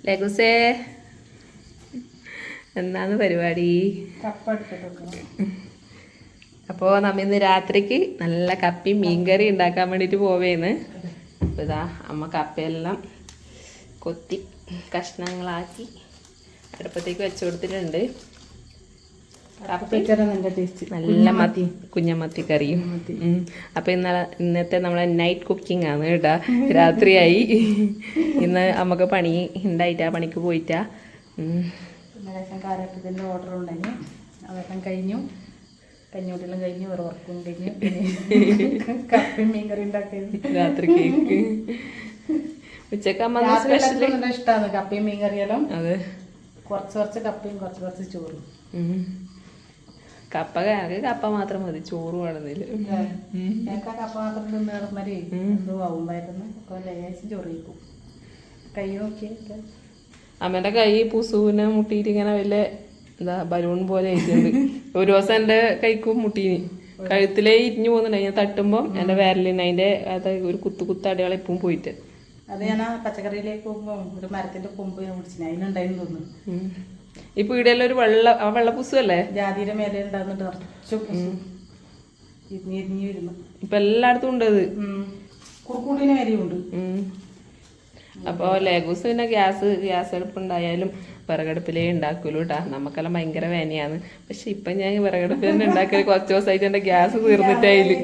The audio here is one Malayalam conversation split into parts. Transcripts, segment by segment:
ലഗുസേ എന്നാണ് പരിപാടി? അപ്പോൾ നമ്മ ഇന്ന് രാത്രിക്ക് നല്ല കപ്പയും മീൻകറി ഉണ്ടാക്കാൻ വേണ്ടിയിട്ട് പോവേന്ന്. അപ്പോൾ ഇതാ അമ്മ കപ്പയെല്ലാം കൊത്തി കഷ്ണങ്ങളാക്കി അടുപ്പത്തേക്ക് വെച്ചു കൊടുത്തിട്ടുണ്ട്. നല്ല മത്തി കുഞ്ഞമത്തി കറിയും. അപ്പോൾ ഇന്നത്തെ നമ്മളെ നൈറ്റ് കുക്കിംഗ് ആണ് കേട്ടാ. രാത്രിയായി. ഇന്ന് നമുക്ക് പണി ഉണ്ടായിട്ടാ, പണിക്ക് പോയിട്ടാ. കാരപ്പത്തിൻ്റെ ഓർഡർ ഉണ്ടെങ്കിൽ അതെല്ലാം കഴിഞ്ഞു. കഞ്ഞൂട്ടെല്ലാം കഴിഞ്ഞു, വേറെ ഉറക്കും കഴിഞ്ഞു. കപ്പയും മീൻകറി ഉണ്ടാക്കിയത് രാത്രി കേക്ക്. ഉച്ചക്ക് അമ്മ സ്പെഷ്യൽ ഇഷ്ടമാണ് കപ്പയും മീൻകറിയെല്ലാം. അതെ, കുറച്ച് കപ്പയും കുറച്ച് ചോറും. കപ്പ മാത്രം മതി, ചോറ് വേണമെന്നില്ല. ഞങ്ങൾക്ക് ആ കപ്പ മാത്രം തിന്നേറുന്നവരെ എന്തോ ആവുമായിരുന്നു. അപ്പോൾ ലേശം ചോറ് കഴിക്കും. കൈ നോക്കിയാൽ അമ്മേന്റെ കൈ പുസുവിനെ മുട്ടിയിട്ട് ഇങ്ങനെ വലിയ എന്താ ബലൂൺ പോലെ ആയിട്ടുണ്ട്. ഒരു ദിവസം എൻ്റെ കൈക്കും മുട്ടീന്, കഴുത്തിലേ ഇരിഞ്ഞു പോകുന്നുണ്ട്. ഞാൻ തട്ടുമ്പോൾ എൻ്റെ വിരലിന് അതിൻ്റെ അത് ഒരു കുത്തടിയാളെ ഇപ്പം പോയിട്ട്. അത് ഞാൻ ആ പച്ചക്കറിയിലേക്ക് പോകുമ്പോൾ ഒരു മരത്തിന്റെ കൊമ്പ് പിടിച്ചിന്, അതിനുണ്ടായിരുന്നു തോന്നുന്നു. ഈ പീടിയെല്ലാം ഒരു വെള്ള പുസു അല്ലേ, ജാതിയുടെ മേലെ ഉണ്ടാകുന്നുണ്ട് നിറച്ചു പുസു ഇരിഞ്ഞു വരുന്നു. ഇപ്പൊ എല്ലായിടത്തും ഉണ്ട് അത്. കുറുക്കൂട്ടിന് വരെയുണ്ട്. അപ്പോൾ ലേഗൂസ് പിന്നെ ഗ്യാസ് അടുപ്പുണ്ടായാലും വിറകടുപ്പിലേ ഉണ്ടാക്കൂലൂ കേട്ടാ. നമുക്കെല്ലാം ഭയങ്കര വേനയാണ്. പക്ഷെ ഇപ്പൊ ഞാൻ വിറകടുപ്പിൽ തന്നെ ഉണ്ടാക്കല്. കുറച്ച് ദിവസമായിട്ട് എൻ്റെ ഗ്യാസ് തീർന്നിട്ടായില്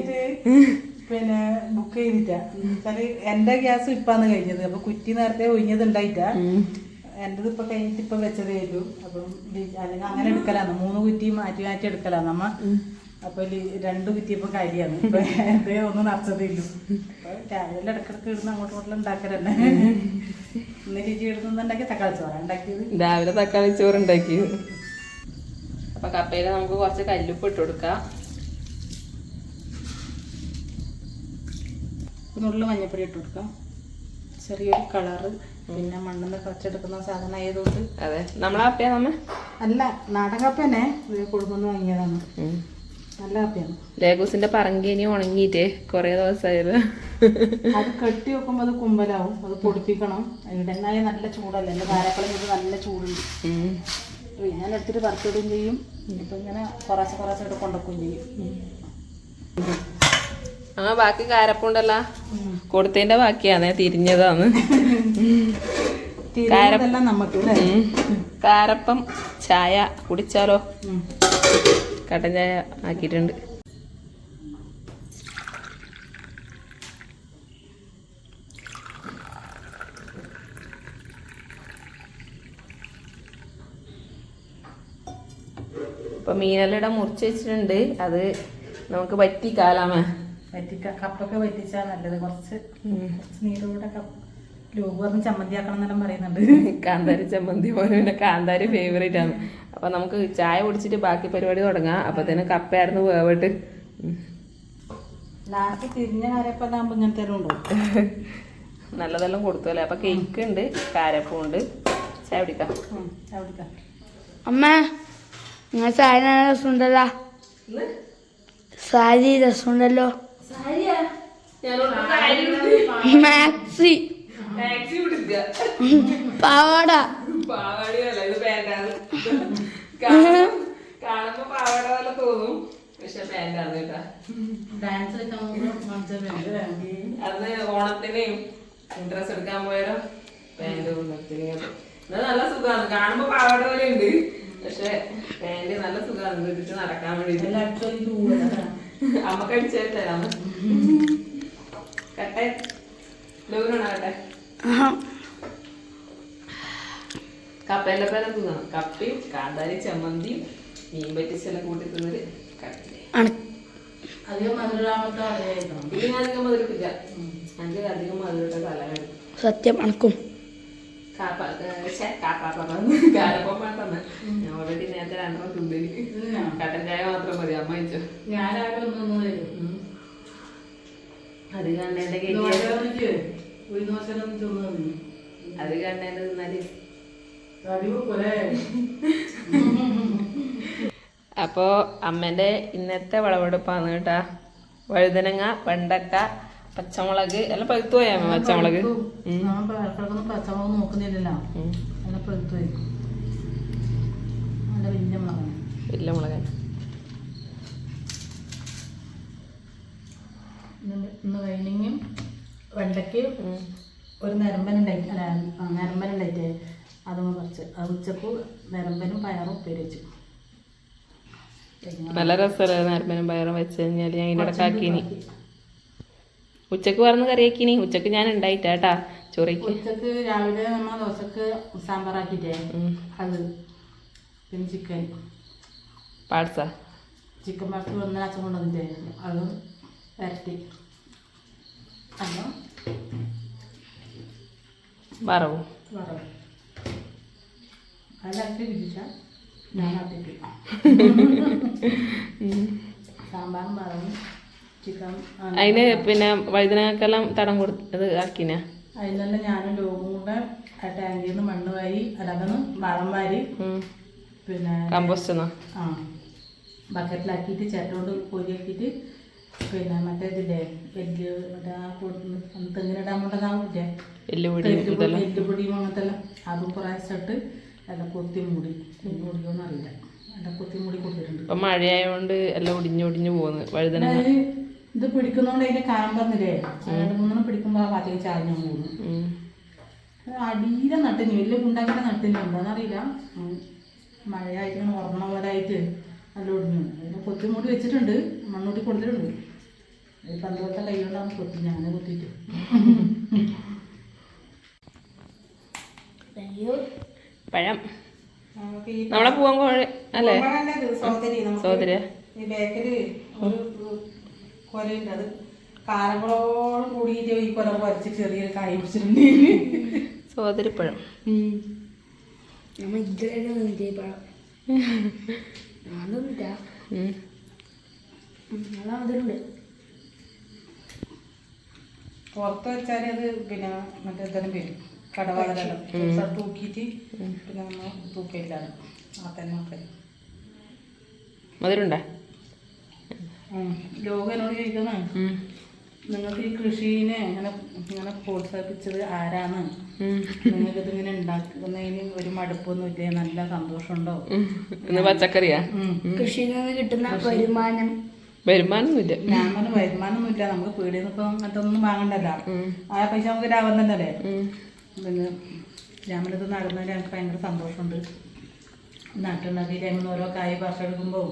പിന്നെ ബുക്ക് ചെയ്തിട്ടാ. എന്നുവെച്ചാല് എന്റെ ഗ്യാസ് ഇപ്പാന്ന് കഴിഞ്ഞത്. അപ്പൊ കുറ്റി നേരത്തെ ഒഴിഞ്ഞത് ഉണ്ടായിട്ടാ. എന്റേത് ഇപ്പൊ കഴിഞ്ഞിട്ട് ഇപ്പൊ വെച്ചതേ ഉള്ളൂ. അപ്പം അല്ലെങ്കിൽ അങ്ങനെ എടുക്കലാന്ന്, 3 കുറ്റി മാറ്റി എടുക്കലാന്ന് നമ്മ. അപ്പൊ 2 കുറ്റി ഇപ്പൊ കാര്യമാണ്. ഇപ്പൊ എന്റെ ഒന്നും നിറച്ചതേ ഉള്ളൂ. രാവിലെ ഇടക്കിടക്ക് ഇടുന്ന അങ്ങോട്ടും ഇങ്ങോട്ടും ഉണ്ടാക്കലന്നെ. ഇന്ന് ചേച്ചി ഇടുന്നുണ്ടാക്കി തക്കാളി ചോറ ഉണ്ടാക്കിയത്. രാവിലെ തക്കാളി ചോറ് ഉണ്ടാക്കിയത്. അപ്പൊ കപ്പയില് നമുക്ക് കുറച്ച് കല്ലുപ്പ് ഇട്ട് കൊടുക്കാം. നുള്ളിൽ മഞ്ഞപ്പൊടി ഇട്ട് കൊടുക്കാം. ചെറിയൊരു കളറ്. പിന്നെ മണ്ണിന്ന് കുറച്ചെടുക്കുന്ന സാധനം ആയതുകൊണ്ട്. അതെ, നമ്മളെ കപ്പയാ നമ്മ അല്ല, നാടൻ കപ്പ തന്നെ. കൊടുക്കുന്നു വാങ്ങിയതാണ്. നല്ല കപ്പയാണ്. ലേഗൂസിന്റെ പറങ്കേനി ഉണങ്ങിയിട്ട് കൊറേ ദിവസമായത്. അത് കെട്ടി വെക്കുമ്പോൾ അത് കുമ്പലാവും. അത് പൊടിപ്പിക്കണം. ഇടനായ നല്ല ചൂടല്ലേ, എൻ്റെ കാരക്കളം ചെയ്ത് നല്ല ചൂടുണ്ട്. ഞാൻ എടുത്തിട്ട് വറുത്തിടുകയും ചെയ്യും. ഇപ്പൊ ഇങ്ങനെ കുറച്ച് ഇട്ട് കൊണ്ടുവയ്ക്കുകയും ചെയ്യും. ബാക്കി കാരപ്പുണ്ടല്ല കൊടുത്തതിന്റെ ബാക്കിയാണേ, തിരിഞ്ഞതാണ്. കാരപ്പം ചായ കുടിച്ചാലോ? കട്ടൻ ചായ ആക്കിയിട്ടുണ്ട്. ഇപ്പൊ മീനെല്ലാം ഇവിടെ മുറിച്ച് വെച്ചിട്ടുണ്ട്. അത് നമുക്ക് വറ്റിക്കാലാമേ. കപ്പൊക്കെ വറ്റിച്ചാൽ നല്ലത്. കുറച്ച് നീരോടെ ലോക പറഞ്ഞ് ചമ്മന്തി ആക്കണം എന്നെല്ലാം പറയുന്നുണ്ട്. കാന്താരി ചമ്മന്തി പോലെ. പിന്നെ കാന്താരി ഫേവറേറ്റ് ആണ്. അപ്പൊ നമുക്ക് ചായ കുടിച്ചിട്ട് ബാക്കി പരിപാടി തുടങ്ങാം. അപ്പത്തേനും കപ്പയായിരുന്നു വേവിട്ട്. ലാസ്റ്റ് തിരിഞ്ഞ കാരപ്പം ആകുമ്പോൾ ഇങ്ങനത്തെ ഉണ്ടോ? നല്ലതെല്ലാം കൊടുത്തല്ലേ. അപ്പൊ കേക്ക് ഉണ്ട്, കാരപ്പം ഉണ്ട്. ചായ കുടിക്കാം. അമ്മ നിങ്ങൾ സാരി നല്ല രസമുണ്ടല്ലോ. സാരി രസമുണ്ടല്ലോ. മാക്സി പാവാട. കാണുമ്പോ പാവാട പോലെ തോന്നും, പക്ഷെ പാന്റാണ് കേട്ടാ. അന്ന് ഓണത്തിന് ഡ്രസ് എടുക്കാൻ പോയാലോ പാന്റ് കൊണ്ടുവന്നത്. നല്ല സുഖമാണ്. കാണുമ്പോ പാവാട പോലെ ഉണ്ട്, പക്ഷെ പാന്റ് നല്ല സുഖമാണ് ഇട്ടിട്ട് നടക്കാൻ വേണ്ടിട്ട്. അമ്മക്ക് അടിച്ചു തരാമോ? കട്ടെ ലോനാണ് കട്ടെ. കപ്പേന്റെ പേരെ തിന്നണം. കപ്പയും കാന്താരി ചമ്മന്തിയും മീൻ പറ്റിച്ചെല്ലാം കൂട്ടി തിന്നൊരു കട്ടേ. അധികം മധുരമില്ല. അധികം മധുരമില്ല. എനിക്ക് അധികം മധുരയുടെ തലയാണ്. സത്യം അണക്കും. കാരപ്പം വേണ്ടെന്ന് ഞാൻ ഓൾറെഡി നേരത്തെ 2 തിന്നിന്. കട്ടൻ ചായ മാത്രം മതി. അമ്മ വെച്ചോ. ഞാനാരും ഒന്നും തരും. അത് കണ്ണേന്റെ അത് കണ്ണേന്റെ തിന്നാല്. അപ്പോ അമ്മേന്റെ ഇന്നത്തെ വിളവെടുപ്പാണ് കേട്ടാ. വഴുതനങ്ങ, വെണ്ടക്ക, പച്ചമുളക് എല്ലാം പഴുത്തു പോയാ പച്ചമുളക്. ഇടക്കിടക്കൊന്നും പച്ചമുളക് നോക്കുന്നില്ലല്ലോ, എല്ലാം പഴുത്തു പോയി. നല്ല വലിയ മുളകാണ്, വലിയ മുളകാണ്. ഇന്ന് വൈനിങ്ങും വെണ്ടയ്ക്ക് ഒരു നിരമ്പനുണ്ടായിട്ട്, അല്ല നിരമ്പനുണ്ടായിട്ട് അതൊന്ന് കുറച്ച് അത് ഉച്ചക്ക് നിരമ്പനും പയറും ഉപ്പേരി വെച്ചു. നല്ല രസമല്ലേ നേരമ്പനും പയറും വെച്ച് കഴിഞ്ഞാൽ. ഞാൻ ഇതിൻ്റെ ഇടയ്ക്ക് ആക്കിനി. ഉച്ചക്ക് പറഞ്ഞ് കറിയാക്കിനി. ഉച്ചക്ക് ഞാൻ ഉണ്ടായിട്ടാ ചോറയ്ക്ക്. ഉച്ചക്ക് രാവിലെ നമ്മൾ ദോശക്ക് സാമ്പാറാക്കിയിട്ടേ അത്, പിന്നെ ചിക്കൻ പാഴ്സാ, ചിക്കൻ പാർട്സ് വന്ന അച്ഛൻ കൊണ്ടുവന്നിട്ടേ അത് വരട്ടി അല്ലോ വറവും വറവ് അതിലാക്കി വിധിച്ച ഞാൻ ആട്ടിട്ട് സാമ്പാറും വറവും ചിക്കൻ. അതിന് പിന്നെ വഴുതനക്കെല്ലാം തടം കൊടുത്തത് ആക്കിനാ. അതിനെല്ലാം ഞാനും ലോകം കൂടെ ആ ടാങ്കിൽ നിന്ന് മണ്ണ് വാരി അല്ലാതെ വളം വാരി പിന്നെ കമ്പോസ്റ്റ് ആ ബക്കറ്റിലാക്കിയിട്ട് ചേട്ടനോട് കോരിയാക്കിയിട്ട് പിന്നെ മറ്റേ ഇതില്ലേ എല്ല് മറ്റേ ആ തെങ്ങിനിടാൻ കൊണ്ടതാവില്ലേ എല്ലുപൊടിയും അങ്ങനത്തെ എല്ലാം അതും പ്രാവശ്യമായിട്ട് എല്ലാം കൊത്തി മൂടി മൂടിയോന്ന് അറിയില്ല, എല്ലാം കൊത്തി മൂടി കൊടുത്തിട്ടുണ്ട്. ഇപ്പം മഴയായതുകൊണ്ട് എല്ലാം ഒടിഞ്ഞു പോകുന്നു വഴുതന. ഇത് പിടിക്കുന്നതുകൊണ്ട് അതിൻ്റെ കാലം പറഞ്ഞില്ലേ, 2-3 പിടിക്കുമ്പോൾ ആ പാചകം ചാഞ്ഞു പോകുന്നു. അടിയിലെ നട്ടിന് വലിയ ഉണ്ടാക്കിയ നട്ടിന് എന്താണെന്നറിയില്ല, മഴയായിട്ട് ഇങ്ങനെ ഉറങ്ങണ പോലെ ആയിട്ട് നല്ല ഒടിഞ്ഞു. അതിനെ കൊത്തി മൂടി വെച്ചിട്ടുണ്ട്, മണ്ണൂട്ടി കൊടുത്തിട്ടുണ്ട്. ഈ പന്തോട്ട കൈ കൊണ്ടാണ് കൊത്തി, ഞാൻ കൊത്തിയിട്ട്. പഴം നമ്മളെ പൂവൻ കോഴി അല്ലേ, സോദരി. ഈ ബേക്കറി ഒരു കൊലയുണ്ട്, അത് കാരങ്ങളോളം കൂടിയിട്ട് ഈ കൊല കുറച്ച് ചെറിയൊരു കായ് പിടിച്ചിട്ടുണ്ട്. സോദരിപ്പഴം പുറത്ത് വെച്ചാൽ അത് പിന്നെ മറ്റേ തന്നെ വരും, കടവാലെല്ലാം തൂക്കിയിട്ട് പിന്നെ നമ്മൾ തൂക്കയില്ലാണ് ആ തന്നെ നോക്കല്. മധുരണ്ടാ? ലോകം എന്നോട് ചോദിക്കുന്ന നിങ്ങൾക്ക് ഈ കൃഷിനെ ഇങ്ങനെ പ്രോത്സാഹിപ്പിച്ചത് ആരാണ്, നിങ്ങൾക്ക് ഇതിങ്ങനെ ഉണ്ടാക്കുന്നതിന് ഒരു മടുപ്പൊന്നും ഇല്ലേ, നല്ല സന്തോഷമുണ്ടോ? പച്ചക്കറിയാ കൃഷിയിൽ നിന്ന് കിട്ടുന്ന വരുമാനമൊന്നുമില്ല. ഞാൻ പറഞ്ഞ വരുമാനമൊന്നുമില്ല, നമുക്ക് പീടിയിൽ നിന്ന് ഇപ്പം അങ്ങനത്തെ ഒന്നും വാങ്ങണ്ടല്ലോ, ആ പൈസ നമുക്ക് ലാഭം തന്നെയല്ലേ. പിന്നെ ഞാനിത് നടുന്നതിൽ എനിക്ക് ഭയങ്കര സന്തോഷമുണ്ട്. നട്ടുണ്ടാക്കി കഴിയുമ്പോൾ ഓരോ കായ് പറിച്ചെടുക്കുമ്പോൾ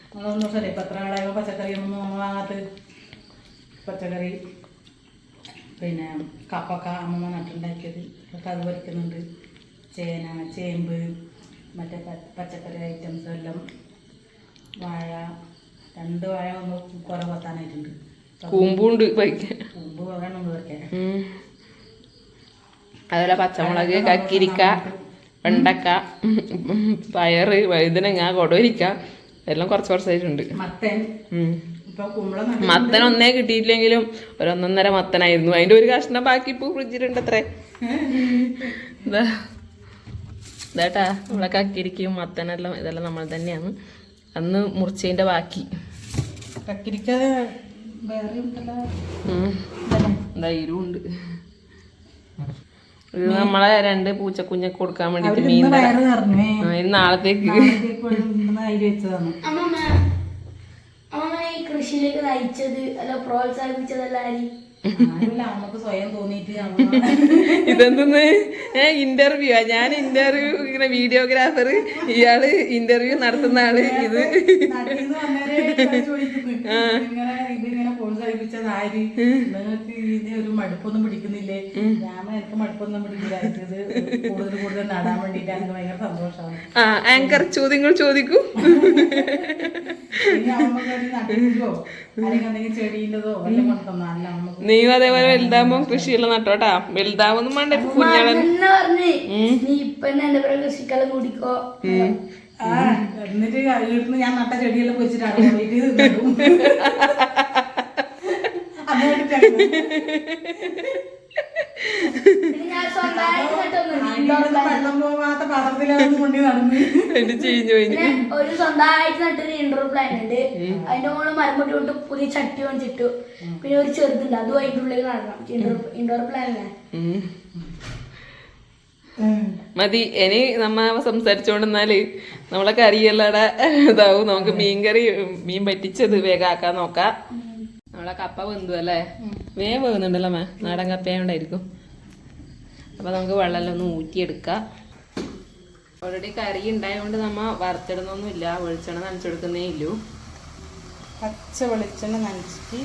നമ്മളൊന്നും ശരി ഇപ്പം എത്ര നാളായോ പച്ചക്കറിയൊന്നും നമ്മൾ വാങ്ങാത്ത പച്ചക്കറി. പിന്നെ കപ്പൊക്ക അമ്മ നട്ടുണ്ടാക്കിയത് ഒക്കെ അത് പറിക്കുന്നുണ്ട്. ചേന, ചേമ്പ്, മറ്റേ പച്ചക്കറി ഐറ്റംസ് എല്ലാം. വാഴ 2 വാഴ ഒന്ന് കുറെ കൊത്താനായിട്ടുണ്ട്. കൂമ്പുണ്ട് കൂമ്പ് വേണം പറിക്കാൻ. അതുപോലെ പച്ചമുളക്, കക്കിരിക്ക, വെണ്ടക്ക, പയറ്, വഴുതനങ്ങ, കൊടവരിക്ക എല്ലാം കുറച്ചായിട്ടുണ്ട്. മത്തൻ ഒന്നേ കിട്ടിയിട്ടില്ലെങ്കിലും 1.5 മത്തനായിരുന്നു. അതിന്റെ ഒരു കഷ്ണം ബാക്കി ഇപ്പൊ ഫ്രിഡ്ജിലുണ്ട്. അത്രേ ഇതാട്ടാ നമ്മളെ കക്കിരിക്കയും മത്തനെല്ലാം ഇതെല്ലാം നമ്മൾ തന്നെയാണ് അന്ന് മുറിച്ചതിന്റെ ബാക്കി. കക്കിരിക്ക ധൈര്യമുണ്ട്. ഇത് നമ്മളെ 2 പൂച്ചക്കുഞ്ഞൊക്കെ കൊടുക്കാൻ വേണ്ടിട്ട് മീൻ നാളത്തേക്ക് കൃഷിയിലേക്ക് നയിച്ചത് അല്ല പ്രോത്സാഹിപ്പിച്ചതല്ലാരി നമുക്ക് സ്വയം തോന്നിയിട്ട് ഇതെന്തെന്ന് ഇന്റർവ്യൂ ഞാൻ ഇന്റർവ്യൂ ഇങ്ങനെ വീഡിയോഗ്രാഫർ, ഇയാള് ഇന്റർവ്യൂ നടത്തുന്ന ആള്. ഇത് ഇതിങ്ങനെ പ്രോത്സാഹിപ്പിച്ചത് ആര്, നിങ്ങൾക്ക് ഇതിന് ഒരു മടുപ്പൊന്നും പിടിക്കുന്നില്ലേ? ഞാൻ എനിക്ക് മടുപ്പൊന്നും പിടിക്കില്ല, ഇത് കൂടുതൽ നടാൻ വേണ്ടിട്ട് എനിക്ക് ഭയങ്കര സന്തോഷമാണ്. ആങ്കർ ചോദ്യങ്ങൾ ചോദിക്കൂ. ഇനി അമ്മക്ക് നട്ടിട്ടോ അല്ലെങ്കിൽ എന്തെങ്കിലും ചെടീൻ്റെതോ എല്ലാം കൊണ്ടുതന്നോ അല്ല നമുക്ക്. നീ അതേപോലെ വലുതാകുമ്പോ കൃഷിയെല്ലാം നട്ടോട്ടാ. വലുതാവൊന്നും വേണ്ട, കുഞ്ഞാളെ കൃഷിക്കെല്ലാം കൂടിക്കോ. എന്നിട്ട് വീട്ടിൽ ഞാൻ നട്ട ചെടിയെല്ലാം പൊരിച്ചിട്ടാണ് ഇന്നോടൊന്ന് വെള്ളം പോവാത്ത പാത്രത്തിലാണ് കൊണ്ടി നടന്ന് എന്റെ ചീഞ്ഞു പോയി. പിന്നെ ഒരു സ്വന്തമായിട്ട് നട്ടൊരു ഇൻഡോർ പ്ലാൻ ഉണ്ട്. അതിന്റെ മുകളിൽ മരമ്പൊട്ടി കൊണ്ട് പുതിയ ചട്ടി വാങ്ങിച്ചിട്ടു. പിന്നെ ഒരു ചെറുതുണ്ട്, അതും അതിന്റെ ഉള്ളിൽ നടണം. ഇൻഡോർ പ്ലാൻ അല്ലേ. മതി. ഇനി നമ്മ സംസാരിച്ചോണ്ടെന്നാല് നമ്മളെ കറിയെല്ലാം ഇതാവും. നമുക്ക് മീൻ പറ്റിച്ചത് വേഗം ആക്കാൻ നോക്കാം. നമ്മളെ കപ്പ വെന്തു അല്ലേ? വേഗം വേകുന്നുണ്ടല്ലോ മേ, നാടൻ കപ്പയായോണ്ടായിരിക്കും. അപ്പൊ നമുക്ക് വെള്ളം ഒന്ന് ഊറ്റിയെടുക്കാം. ഓൾറെഡി കറി ഉണ്ടായതുകൊണ്ട് നമ്മ വറുത്തിടുന്നൊന്നുമില്ല, വെളിച്ചെണ്ണ നനച്ചെടുക്കുന്നേ ഇല്ലു. പച്ച വെളിച്ചെണ്ണ നനച്ചിട്ട്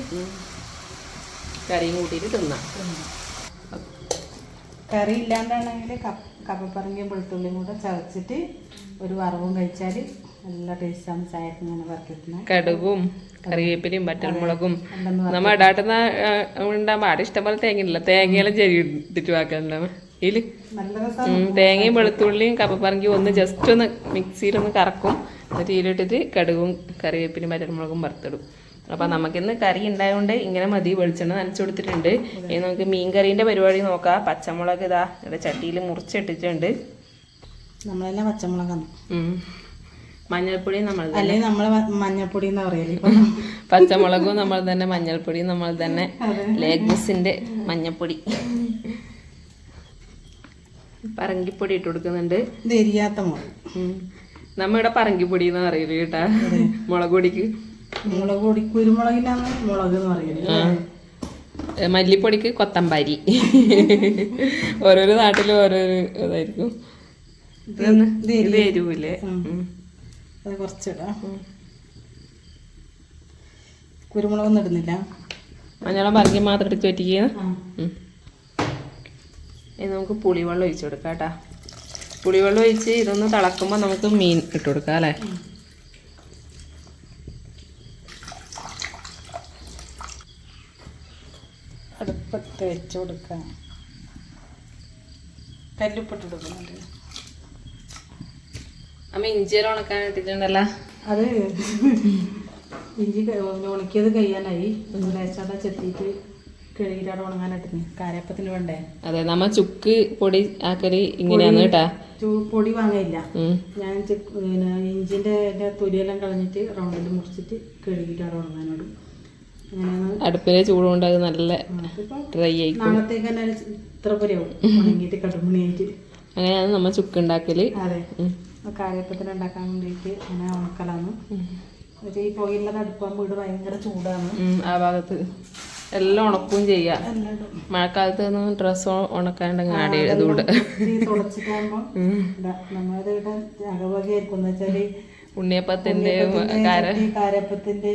കറിയും കൂട്ടിയിട്ട് തിന്നാം. കറി ഇല്ലാണ്ടാണെങ്കിൽ കപ്പപ്പറങ്ങിയും വെളുത്തുള്ളിയും കൂടെ ചതച്ചിട്ട് ഒരു വറവും കഴിച്ചാൽ നല്ല ടേസ്റ്റാണ്. ചായക്ക് ഇങ്ങനെ വറക്കിട്ടുന്നത്. കടുകും കറിവേപ്പിലയും പച്ചമുളകും നമ്മ ഇടാട്ടുന്ന ഉണ്ടാകുമ്പോ ആടെ ഇഷ്ടംപോലെ തേങ്ങ ഇല്ല, തേങ്ങയെല്ലാം ചെരി ഇട്ടിട്ട് വാക്കണ്ടാമ ഇതില്. നല്ല രസം. തേങ്ങയും വെളുത്തുള്ളിയും കപ്പപ്പറങ്കി ഒന്ന് ജസ്റ്റ് ഒന്ന് മിക്സിയിലൊന്ന് കറക്കും. എന്നിട്ട് ഇതിലിട്ടിട്ട് കടുകും കറിവേപ്പിലും പച്ചമുളകും വറുത്തിടും. അപ്പൊ നമുക്കിന്ന് കറി ഉണ്ടായതുകൊണ്ട് ഇങ്ങനെ മതി. വെളിച്ചെണ്ണ നനച്ചു കൊടുത്തിട്ടുണ്ട്. ഇനി നമുക്ക് മീൻ കറീന്റെ പരിപാടി നോക്കാം. പച്ചമുളക് ഇതാ ഇവിടെ ചട്ടിയിൽ മുറിച്ചിട്ടിട്ടുണ്ട്. നമ്മളെല്ലാം പച്ചമുളകാണ്. മഞ്ഞൾപ്പൊടി നമ്മൾ അല്ലെങ്കിൽ നമ്മള് മഞ്ഞൾപ്പൊടി എന്നാ പറയല്. പച്ചമുളകും നമ്മൾ തന്നെ, മഞ്ഞൾപ്പൊടിയും നമ്മൾ തന്നെ, ലേഗൂസിന്റെ മഞ്ഞൾപ്പൊടി, പറങ്കിപ്പൊടി ഇട്ട് കൊടുക്കുന്നുണ്ട്. ഇത് എരിയാത്ത മുളക്. നമ്മളിവിടെ പറങ്കിപ്പൊടി എന്ന് പറയല് കേട്ടാ. മുളക് പൊടിക്ക് മുളക് പൊടി കുരുമുളകിനാണ് മുളക് എന്ന് പറയുന്നത്. മല്ലിപ്പൊടിക്ക് കൊത്തമ്പാരി. ഓരോരോ നാട്ടിലും ഓരോരോ ഇതായിരിക്കും. ഇത് എരിവില്ലേ? അത് കുറച്ചിടാം. കുരുമുളകൊന്നും ഇടുന്നില്ല. മഞ്ഞളം പറങ്കി മാത്രം എടുത്ത് പറ്റിക്കുക. ഇനി നമുക്ക് പുളിവെള്ളം ഒഴിച്ചു കൊടുക്കാം കേട്ടാ. പുളിവെള്ളം ഒഴിച്ച് ഇതൊന്ന് തിളക്കുമ്പോൾ നമുക്ക് മീൻ ഇട്ട് കൊടുക്കാം അല്ലേ. അടുപ്പത്ത് വെച്ച് കൊടുക്കാം. കല്ലുപ്പിട്ട് കൊടുക്കുന്നുണ്ട്. അമ്മ ഇഞ്ചിയെല്ലാം ഉണക്കാൻ ഇട്ടിട്ടുണ്ടല്ലോ. അത് ഇഞ്ചി ഉണക്കിയത് കഴിയാനായി. ലേശാടെ ചെത്തിയിട്ട് കഴുകിയിട്ടാണ് ഉണങ്ങാനായിട്ടിന്. കാരപ്പത്തിന് വേണ്ടേ? അതെ, നമ്മ ചുക്ക് പൊടി ആക്കല് ഇങ്ങനെയാണ് കേട്ടാ. പൊടി വാങ്ങയില്ല. ഞാൻ പിന്നെ ഇഞ്ചിന്റെ തൊലിയെല്ലാം കളഞ്ഞിട്ട് റൗണ്ടിൽ മുറിച്ചിട്ട് കഴുകിയിട്ടാണ് ഉണങ്ങാനോടും. അങ്ങനെയാണ്. അടുപ്പിലെ ചൂടുകൊണ്ട് അത് നല്ല ഡ്രൈ ആയി. നാളത്തേക്ക് തന്നെ ഇത്ര പോലെയാവും ഉണങ്ങിയിട്ട് കടുമണിയായിട്ട്. അങ്ങനെയാണ് നമ്മ ചുക്ക് ഉണ്ടാക്കല്. അതെ, കാരപ്പത്തിന് ഉണ്ടാക്കാൻ വേണ്ടിയിട്ട് അങ്ങനെ ഉണക്കലാണ്. പക്ഷേ ഈ പുകയില്ലാതെ അടുപ്പാകുമ്പോൾ ഇവിടെ ഭയങ്കര ചൂടാണ്. ആ ഭാഗത്ത് എല്ലാം ഉണക്കും ചെയ്യാം. മഴക്കാലത്ത് ഡ്രസ്സ് ഉണക്കാണ്ടെങ്കിൽ ആടെ തുടച്ചിട്ടാകുമ്പോൾ നമ്മളത് ഇവിടെ അകവകയായിരിക്കും. എന്ന് വെച്ചാല് ഉണ്ണിയപ്പത്തിന്റെ കാരപ്പത്തിന്റെ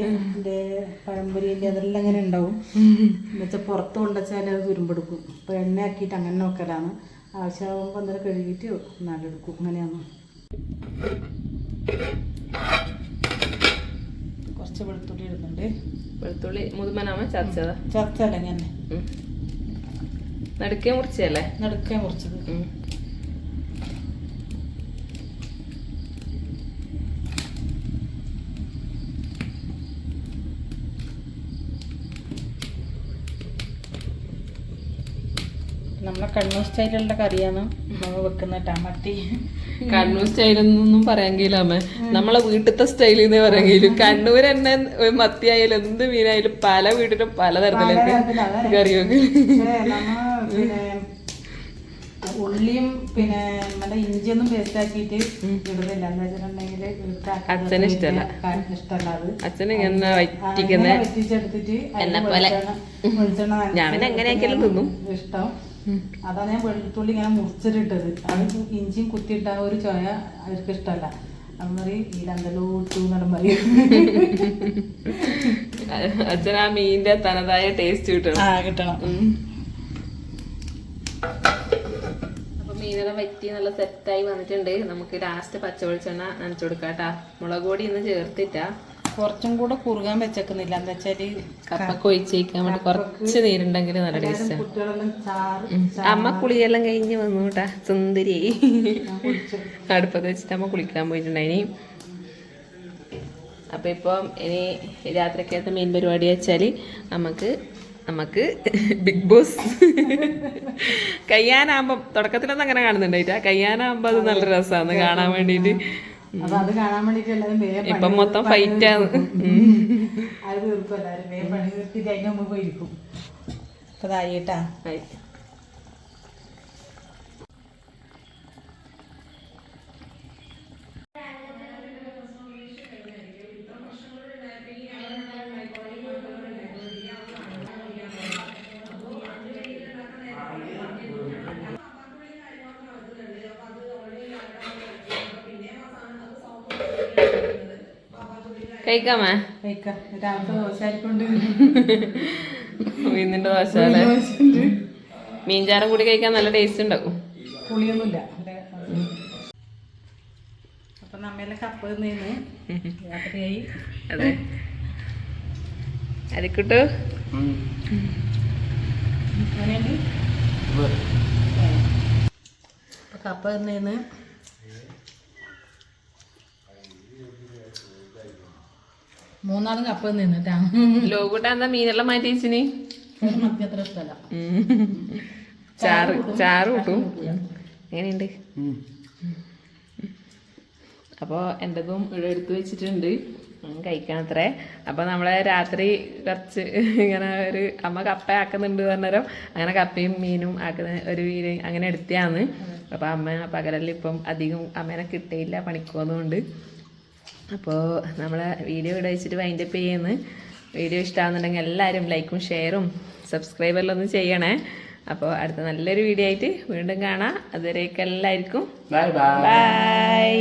പഴംപൊരിന്റെ അതെല്ലാം ഇങ്ങനെ ഉണ്ടാവും. എന്നുവെച്ചാൽ പുറത്ത് കൊണ്ടുവച്ചാൽ അത് തുരുമ്പെടുക്കും. അപ്പൊ എണ്ണ ആക്കിയിട്ട് അങ്ങനെ നോക്കലാണ്. ആവശ്യമാകുമ്പോൾ അന്നേരം കഴുകിയിട്ട് നല്ലെടുക്കും. അങ്ങനെയാണ്. കുറച്ച് വെളുത്തുള്ളി ഇടുന്നുണ്ട്. വെളുത്തുള്ളി മുതുമനാമ ചതച്ചതാ? ചതച്ചല്ല, ഞാൻ നടുക്കേ മുറിച്ചല്ലേ? നടുക്കേ മുറിച്ചത്. നമ്മളെ കണ്ണൂർ സ്റ്റൈലുള്ള കറിയാണ് നമ്മൾ വെക്കുന്ന ടമാട്ടി. കണ്ണൂർ സ്റ്റൈലൊന്നും പറയാമെങ്കിലും അമ്മ നമ്മളെ വീട്ടിലത്തെ സ്റ്റൈൽ എന്ന് പറയാമെങ്കിലും കണ്ണൂർ തന്നെ മത്തിയായാലും എന്ത് മീനായാലും പല വീട്ടിലും പലതരത്തിലൊക്കെ കറി വെക്കും. പിന്നെ ഉള്ളിയും പിന്നെ നമ്മുടെ ഇഞ്ചിയൊന്നും പേസ്റ്റ് ആക്കിയിട്ട് ഇടുന്നില്ല. എന്താ വെച്ചിട്ടുണ്ടെങ്കിൽ അച്ഛന് ഇഷ്ടമല്ല. ഇഷ്ടമല്ല അത്. അച്ഛന് ഇങ്ങനെ വറ്റിക്കുന്ന വറ്റിച്ചെടുത്തിട്ട് വെളിച്ചെണ്ണ ഞാൻ എങ്ങനെയാക്കിയാലും തിന്നും ഇഷ്ടം. അതാണ് ഞാൻ വെളുത്തുള്ളി ഇങ്ങനെ മുറിച്ചിട്ടത്. അത് ഇഞ്ചിയും കുത്തിയിട്ട ഒരു ചോയ അവർക്ക് ഇഷ്ടമല്ല. അമ്മറി ഇതിലെന്തെല്ലോ ഇട്ടു എന്നെല്ലാം പറയും. അച്ഛൻ ആ മീനിന്റെ തനതായ ടേസ്റ്റ് കിട്ടണം. അപ്പൊ മീനെല്ലാം വറ്റി നല്ല സെറ്റായി വന്നിട്ടുണ്ട്. നമുക്ക് ലാസ്റ്റ് പച്ച വെളിച്ചെണ്ണ നനച്ചു കൊടുക്കാം കേട്ടാ. മുളക് പൊടി ഇന്ന് ചേർത്തിട്ടാ. കുറച്ചും കൂടെ കുറുകാൻ വെച്ചേക്കുന്നില്ല. എന്താ വെച്ചാല് കപ്പൊക്കെ ഒഴിച്ചേക്കാൻ വേണ്ടി കുറച്ച് നീരുണ്ടെങ്കിൽ നല്ല ടേസ്റ്റാ. കുട്ടികളെല്ലാം അമ്മ കുളിയെല്ലാം കഴിഞ്ഞ് വന്നു കേട്ടാ. സുന്ദരിയായി അടുപ്പത്ത് വെച്ചിട്ട് അമ്മ കുളിക്കാൻ പോയിട്ടുണ്ടായിനി. അപ്പൊ ഇപ്പം ഇനി രാത്രിക്കകത്ത് മെയിൻ പരിപാടി വെച്ചാല് നമുക്ക് നമുക്ക് ബിഗ് ബോസ് കയ്യാനാകുമ്പം തുടക്കത്തിലൊന്നും അങ്ങനെ കാണുന്നുണ്ടായിട്ടാ. കയ്യാനാകുമ്പോ അത് നല്ല രസമാണ് കാണാൻ വേണ്ടിട്ട്. അപ്പൊ അത് കാണാൻ വേണ്ടിട്ട് എല്ലാവരും വേഗം ഇപ്പം മൊത്തം ഫൈറ്റാണ്. അത് തീർക്കും എല്ലാവരും വേഗം പണി തീർത്തിട്ട് അതിന്റെ മുമ്പ് പോയിരിക്കും. അപ്പൊ അതായിട്ടാ കഴിക്കാമേ കഴിക്കാം. രാവിലത്തെ ദോശ ആയിക്കൊണ്ട് ഉഴുന്നിന്റെ ദോശ അല്ലേ. മീൻചാറും കൂടി കഴിക്കാൻ നല്ല ടേസ്റ്റ് ഉണ്ടാവും. പുളിയൊന്നുമില്ല. അപ്പൊ നമ്മെല്ലാം കപ്പ് നിന്ന് രാത്രിയായി. അതെ അരിക്കുട്ടു അങ്ങനെയുണ്ട്. അപ്പൊ കപ്പ നിന്ന് മൂന്നാളും കപ്പ നിന്നിട്ടാ. ലോകൂട്ട എന്താ മീനെല്ലാം മാറ്റി വെച്ചിന്? അത്ര ഇഷ്ടമല്ല. ചാറ് കൂട്ടും. എങ്ങനെയുണ്ട്? അപ്പോൾ എൻ്റെതും ഇവിടെ എടുത്ത് വെച്ചിട്ടുണ്ട്, കഴിക്കണത്രേ. അപ്പോൾ നമ്മളെ രാത്രി കുറച്ച് ഇങ്ങനെ ഒരു അമ്മ കപ്പ ആക്കുന്നുണ്ട് പറഞ്ഞേരം അങ്ങനെ കപ്പയും മീനും ആക്കുന്ന ഒരു മീൻ അങ്ങനെ എടുത്തതാണ്. അപ്പോൾ അമ്മ പകലെല്ലാം ഇപ്പം അധികം അമ്മേനെ കിട്ടിയില്ല, പണിക്കുന്നുണ്ട്. അപ്പോൾ നമ്മളെ വീഡിയോ ഇവിടെ വെച്ചിട്ട് വൈൻഡപ്പ് ചെയ്യുന്നു. വീഡിയോ ഇഷ്ടമാകുന്നുണ്ടെങ്കിൽ എല്ലാവരും ലൈക്കും ഷെയറും സബ്സ്ക്രൈബെല്ലാം ഒന്ന് ചെയ്യണേ. അപ്പോൾ അടുത്ത നല്ലൊരു വീഡിയോ ആയിട്ട് വീണ്ടും കാണാം. അതുവരേക്കും എല്ലാവർക്കും ബൈ.